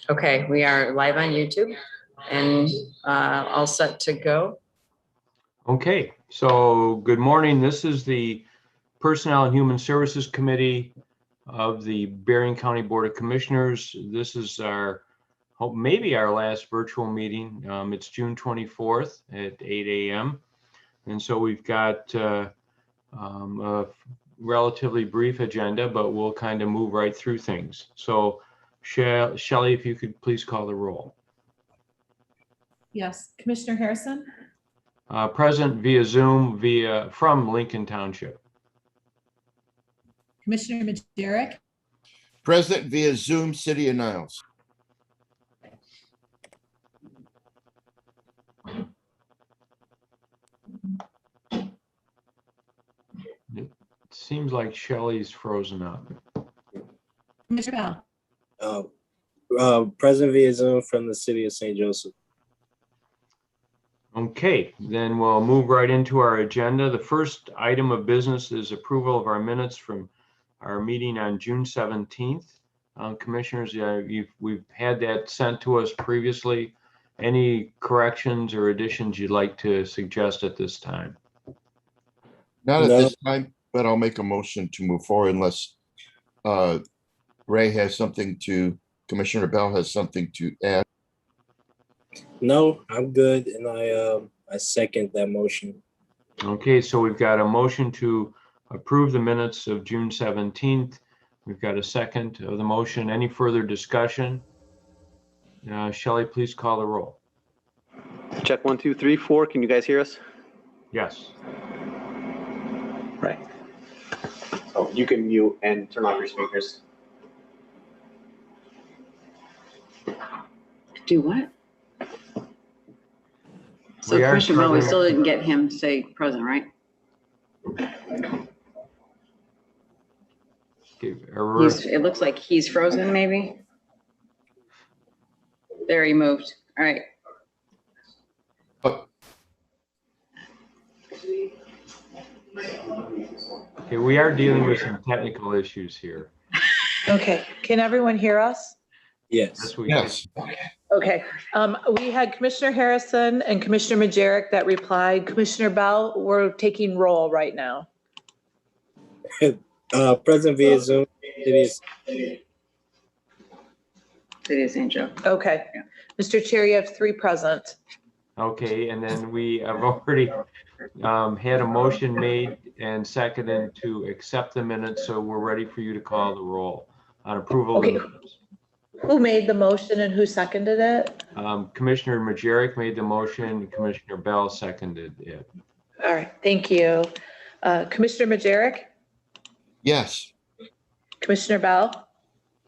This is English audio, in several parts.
Okay, we are live on YouTube and all set to go. Okay, so good morning. This is the Personnel and Human Services Committee of the Berrien County Board of Commissioners. This is our, maybe our last virtual meeting. It's June 24th at 8 a.m. And so we've got a relatively brief agenda, but we'll kind of move right through things. So Shelley, if you could please call the roll. Yes, Commissioner Harrison, Present via Zoom from Lincoln Township. Commissioner Majerick, Present via Zoom, City of Niles. It seems like Shelley's frozen up. Commissioner Bell, Present via Zoom from the city of St. Joseph. Okay, then we'll move right into our agenda. The first item of business is approval of our minutes from our meeting on June 17th. Commissioners, we've had that sent to us previously. Any corrections or additions you'd like to suggest at this time? Not at No. this time, but I'll make a motion to move forward unless Ray has something to, Commissioner Bell has something to add. No, I'm good, and I second that motion. Okay, so we've got a motion to approve the minutes of June 17th. We've got a second of the motion. Any further discussion? Shelley, please call the roll. Check 1, 2, 3, 4. Can you guys hear us? Yes. Right. So you can mute and turn off your speakers. Do what? So We are Commissioner Bell, we struggling. still didn't get him to say present, right? Okay, It looks like he's frozen, maybe. There, he moved. All right. Okay, we are dealing with some technical issues here. Okay, can everyone hear us? Yes. Yes. Okay, we had Commissioner Harrison and Commissioner Majerick that replied. Commissioner Bell, we're taking roll right now. Present via Zoom. It is. It is St. Joe. Okay, Mr. Chair, you have 3 present. Okay, and then we have already had a motion made and seconded to accept the minutes, so we're ready for you to call the roll on approval of the Okay. minutes. Who made the motion and who seconded it? Commissioner Majerick made the motion, Commissioner Bell seconded it. All right, thank you. Commissioner Majerick, Yes. Commissioner Bell,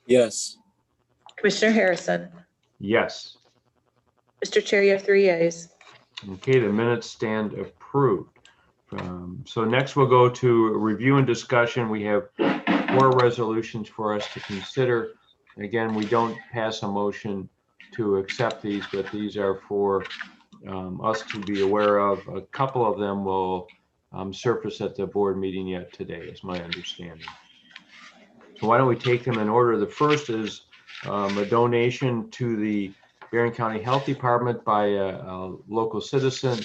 Yes. Commissioner Harrison. Yes. Mr. Chair, you have 3 yeas. Okay, the minutes stand approved. So next we'll go to review and discussion. We have 4 resolutions for us to consider. Again, we don't pass a motion to accept these, but these are for us to be aware of. A couple of them will surface at the board meeting yet today, is my understanding. So why don't we take them in order? The first is a donation to the Berrien County Health Department by a local citizen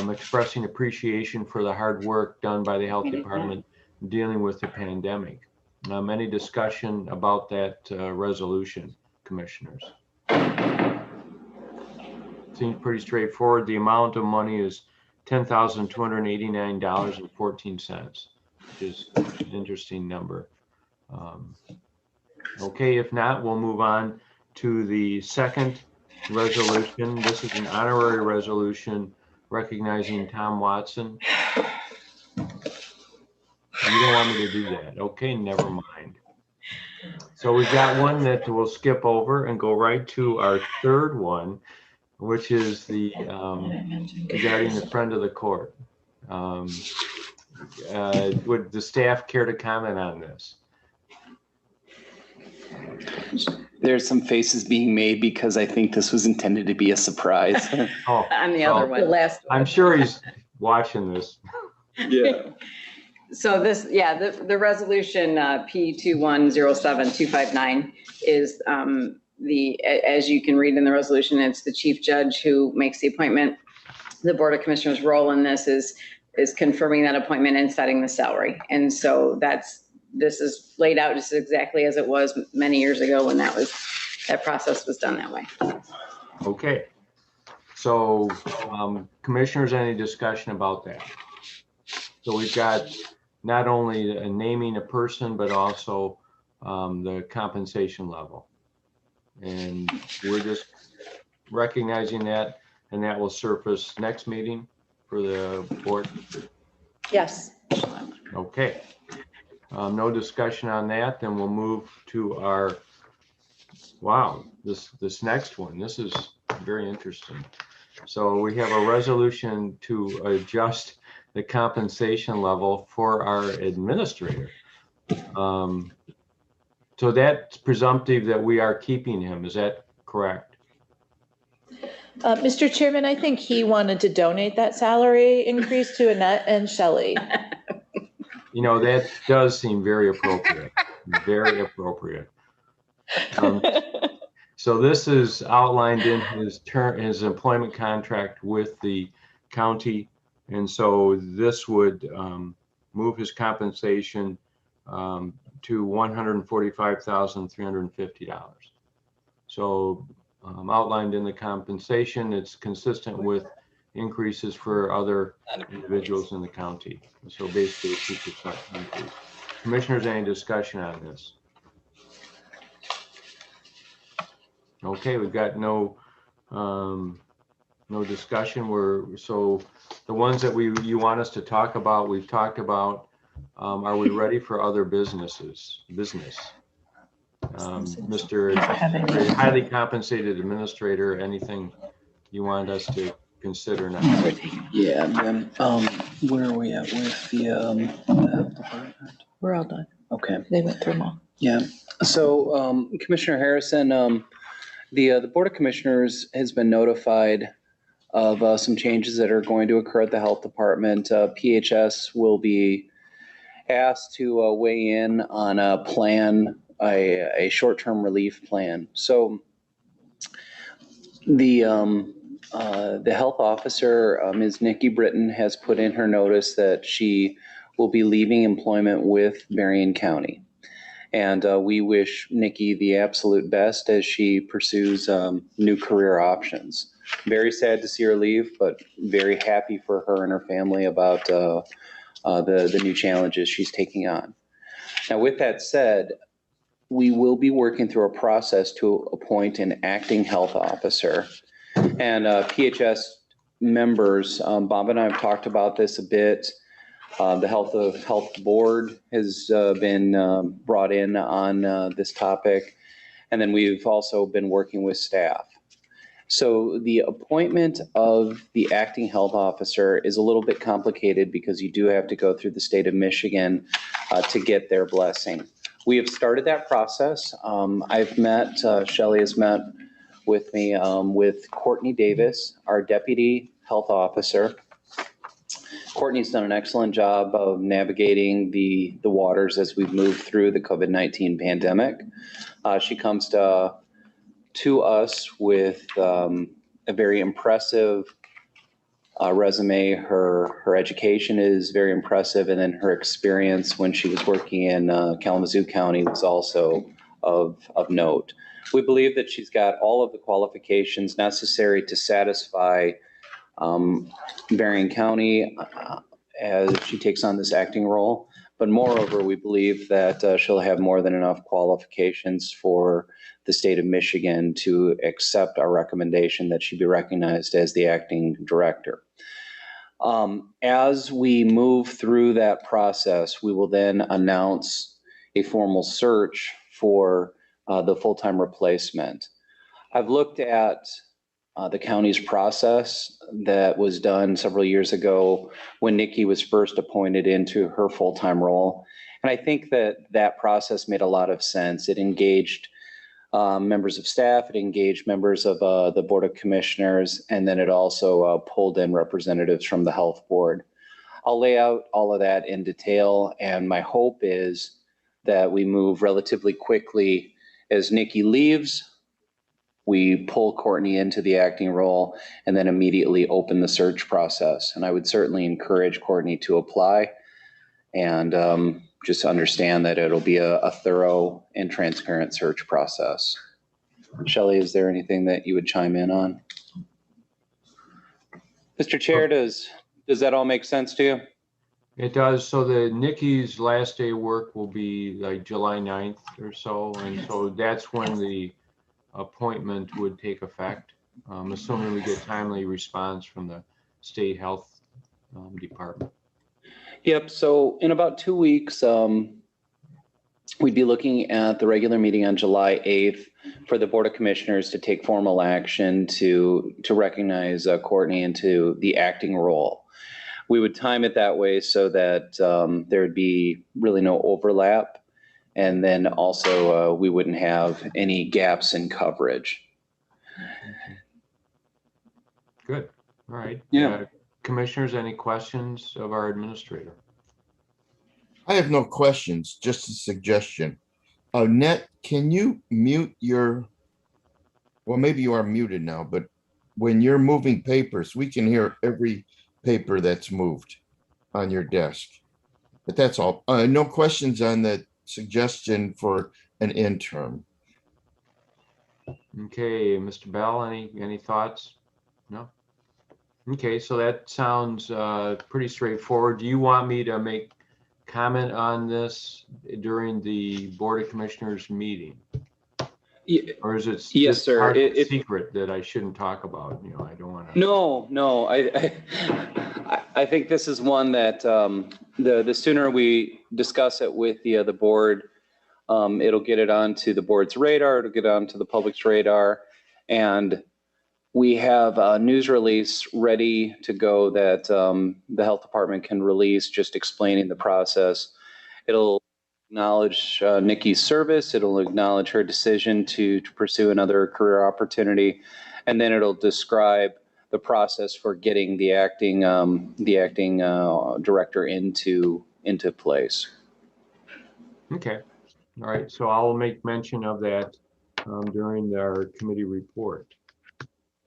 expressing appreciation for the hard work done by the health department dealing with the pandemic. Any discussion about that resolution, commissioners? Seems pretty straightforward. The amount of money is $10,289.14, which is an interesting number. Okay, if not, we'll move on to the second resolution. This is an honorary resolution recognizing Tom Watson. You don't want me to do that. Okay, never mind. So we've got one that we'll skip over and go right to our third one, which is the regarding the friend of the court. Would the staff care to comment on this? There's some faces being made because I think this was intended to be a surprise. Oh, On the other well, The one. last. I'm sure he's watching this. Yeah. So this, yeah, the resolution P2107259 is as you can read in the resolution, it's the chief judge who makes the appointment. The Board of Commissioners' role in this is confirming that appointment and setting the salary. And so this is laid out just exactly as it was many years ago when that process was done that way. Okay. So, commissioners, any discussion about that? So we've got not only naming a person, but also the compensation level. And we're just recognizing that, and that will surface next meeting for the board. Yes. Okay. No discussion on that, then we'll move to our, wow, this next one. This is very interesting. So we have a resolution to adjust the compensation level for our administrator. So that's presumptive that we are keeping him. Is that correct? Mr. Chairman, I think he wanted to donate that salary increase to Annette and Shelley. You know, that does seem very appropriate, very appropriate. So this is outlined in his employment contract with the county. And so this would move his compensation to $145,350. So outlined in the compensation, it's consistent with increases for other individuals in the county. So basically a 2% increase. Commissioners, any discussion on this? Okay, we've got no discussion. So the ones that you want us to talk about, we've talked about. Are we ready for other business? Mr. Highly compensated administrator, anything you want us to consider now? Yeah, then, where are we at with the health department? We're all done. Okay. They went through them all. Yeah, so Commissioner Harrison, the Board of Commissioners has been notified of some changes that are going to occur at the health department. PHS will be asked to weigh in on a plan, a short-term relief plan. So the health officer, Ms. Nikki Britton, has put in her notice that she will be leaving employment with Berrien County. And we wish Nikki the absolute best as she pursues new career options. Very sad to see her leave, but very happy for her and her family about the new challenges she's taking on. Now, with that said, we will be working through a process to appoint an acting health officer. And PHS members, Bob and I have talked about this a bit. The Health Board has been brought in on this topic. And then we've also been working with staff. So the appointment of the acting health officer is a little bit complicated because you do have to go through the state of Michigan to get their blessing. We have started that process. I've met, Shelley has met with me with Courtney Davis, our deputy health officer. Courtney's done an excellent job of navigating the waters as we've moved through the COVID-19 pandemic. She comes to us with a very impressive resume. Her education is very impressive, and then her experience when she was working in Kalamazoo County was also of note. We believe that she's got all of the qualifications necessary to satisfy Berrien County as she takes on this acting role. But moreover, we believe that she'll have more than enough qualifications for the state of Michigan to accept our recommendation that she be recognized as the acting director. As we move through that process, we will then announce a formal search for the full-time replacement. I've looked at the county's process that was done several years ago when Nikki was first appointed into her full-time role. And I think that that process made a lot of sense. It engaged members of staff, it engaged members of the Board of Commissioners, and then it also pulled in representatives from the Health Board. I'll lay out all of that in detail, and my hope is that we move relatively quickly. As Nikki leaves, we pull Courtney into the acting role and then immediately open the search process. And I would certainly encourage Courtney to apply and just understand that it'll be a thorough and transparent search process. Shelley, is there anything that you would chime in on? Mr. Chair, does that all make sense to you? It does. So Nikki's last day of work will be like July 9th or so. And so that's when the appointment would take effect, assuming we get timely response from the state health department. Yep. So in about 2 weeks, we'd be looking at the regular meeting on July 8th for the Board of Commissioners to take formal action to recognize Courtney into the acting role. We would time it that way so that there'd be really no overlap. And then also we wouldn't have any gaps in coverage. Good. All right. Yeah. Commissioners, any questions of our administrator? I have no questions, just a suggestion. Net, can you mute well, maybe you are muted now, but when you're moving papers, we can hear every paper that's moved on your desk. But that's all. No questions on that suggestion for an interim. Okay, Mr. Bell, any thoughts? No? Okay, so that sounds pretty straightforward. Do you want me to make comment on this during the Board of Commissioners meeting? Or is it Yes, sir. part of the secret that I shouldn't talk about? You know, I don't want to. No. I think this is one that the sooner we discuss it with the board, it'll get it onto the board's radar. It'll get onto the public's radar, and we have a news release ready to go that the health department can release, just explaining the process. It'll acknowledge Nikki's service. It'll acknowledge her decision to pursue another career opportunity, and then it'll describe the process for getting the acting director into place. Okay. All right. So I'll make mention of that during our committee report.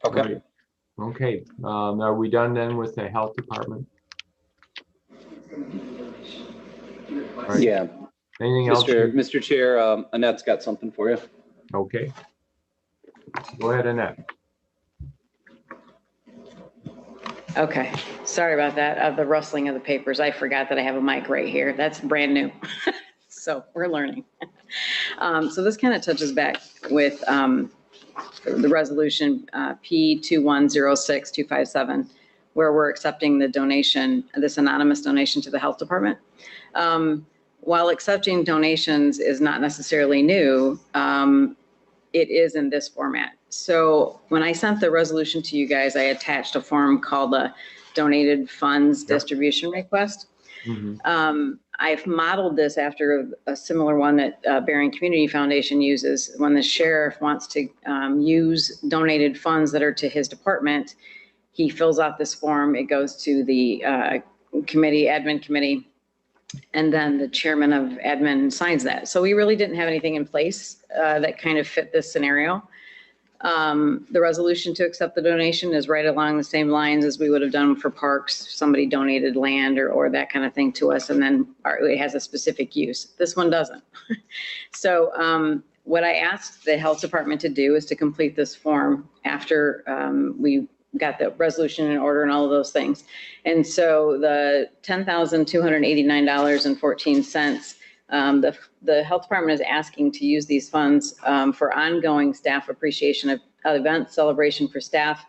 Okay. Right. Okay. Are we done then with the health department? All right. Yeah. Anything else? Mr. Chair, Annette's got something for you. Okay. Go ahead, Annette. Okay, sorry about that. The rustling of the papers. I forgot that I have a mic right here. That's brand new. So we're learning. So this kind of touches back with the resolution P2106257, where we're accepting the donation, this anonymous donation to the health department. While accepting donations is not necessarily new, it is in this format. So when I sent the resolution to you guys, I attached a form called a donated funds distribution request. Mm-hmm. I've modeled this after a similar one that Berrien Community Foundation uses. When the sheriff wants to use donated funds that are to his department, he fills out this form. It goes to the admin committee, and then the chairman of admin signs that. So we really didn't have anything in place that kind of fit this scenario. The resolution to accept the donation is right along the same lines as we would have done for parks. Somebody donated land or that kind of thing to us, and then it has a specific use. This one doesn't. So what I asked the health department to do is to complete this form after we got the resolution in order and all of those things. And so the $10,289.14, the health department is asking to use these funds for ongoing staff appreciation of events, celebration for staff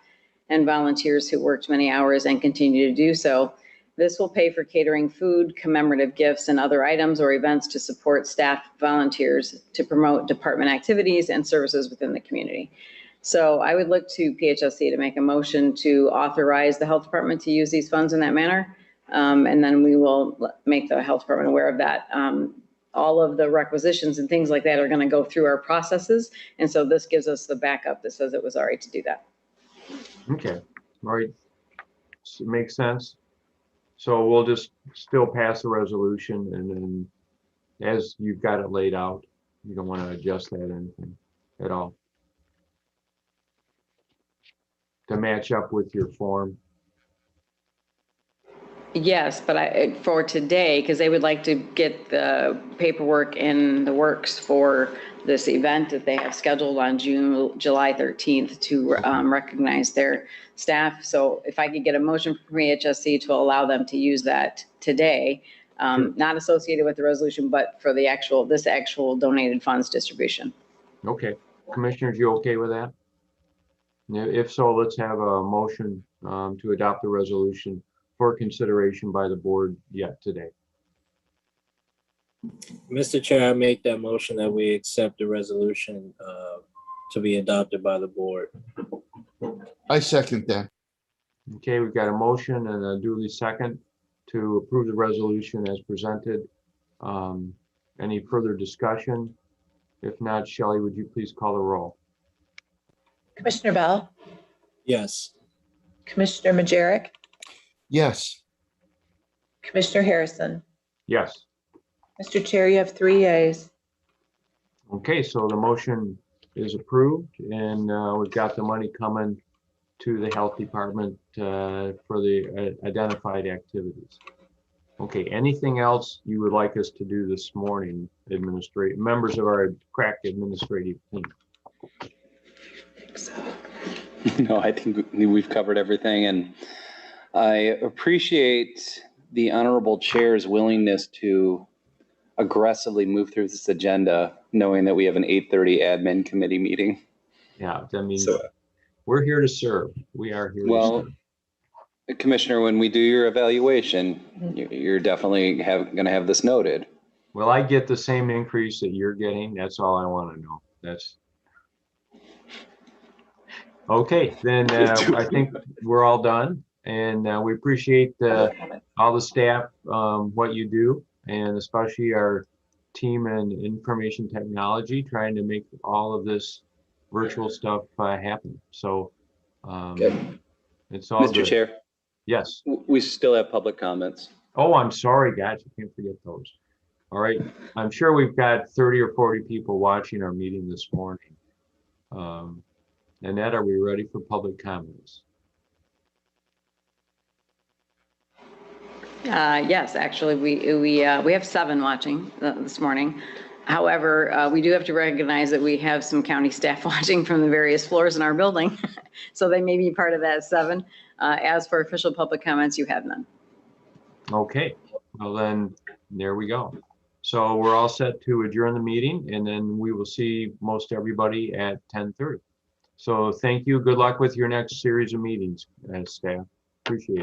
and volunteers who worked many hours and continue to do so. This will pay for catering food, commemorative gifts, and other items or events to support staff volunteers to promote department activities and services within the community. So I would look to PHSC to make a motion to authorize the health department to use these funds in that manner. And then we will make the health department aware of that. All of the requisitions and things like that are going to go through our processes. And so this gives us the backup that says it was all right to do that. Okay, all right. Makes sense. So we'll just still pass the resolution, and then as you've got it laid out, you don't want to adjust that anything at all to match up with your form. Yes, but for today, because they would like to get the paperwork in the works for this event that they have scheduled on July 13th to recognize their staff. So if I could get a motion from EHSC to allow them to use that today, not associated with the resolution, but for the this actual donated funds distribution. Okay, commissioners, you okay with that? If so, let's have a motion to adopt the resolution for consideration by the board yet today. Mr. Chair, I make that motion that we accept the resolution to be adopted by the board. I second that. Okay, we've got a motion and a duly second to approve the resolution as presented. Any further discussion? If not, Shelley, would you please call the roll? Commissioner Bell, Yes. Commissioner Majerick, Yes, Commissioner Harrison. Yes. Mr. Chair, you have 3 yeas. Okay, so the motion is approved, and we've got the money coming to the health department for the identified activities. Okay, anything else you would like us to do this morning, members of our crack administrative team? No, I think we've covered everything, and I appreciate the honorable chair's willingness to aggressively move through this agenda, knowing that we have an 8:30 admin committee meeting. Yeah, I mean, we're here to serve. We are here to Well, serve. Commissioner, when we do your evaluation, you're definitely going to have this noted. Will I get the same increase that you're getting? That's all I want to know. That's okay. Then I think we're all done, and we appreciate all the staff, what you do, and especially our team in information technology, trying to make all of this virtual stuff happen. So it's all Mr. good. Chair, Yes. we still have public comments. Oh, I'm sorry, guys. I can't forget those. All right. I'm sure we've got 30 or 40 people watching our meeting this morning. Annette, are we ready for public comments? Yes, actually, we have 7 watching this morning. However, we do have to recognize that we have some county staff watching from the various floors in our building. So they may be part of that 7. As for official public comments, you have none. Okay, well then, there we go. So we're all set to adjourn the meeting, and then we will see most everybody at 10:30. So thank you. Good luck with your next series of meetings, staff. Appreciate it.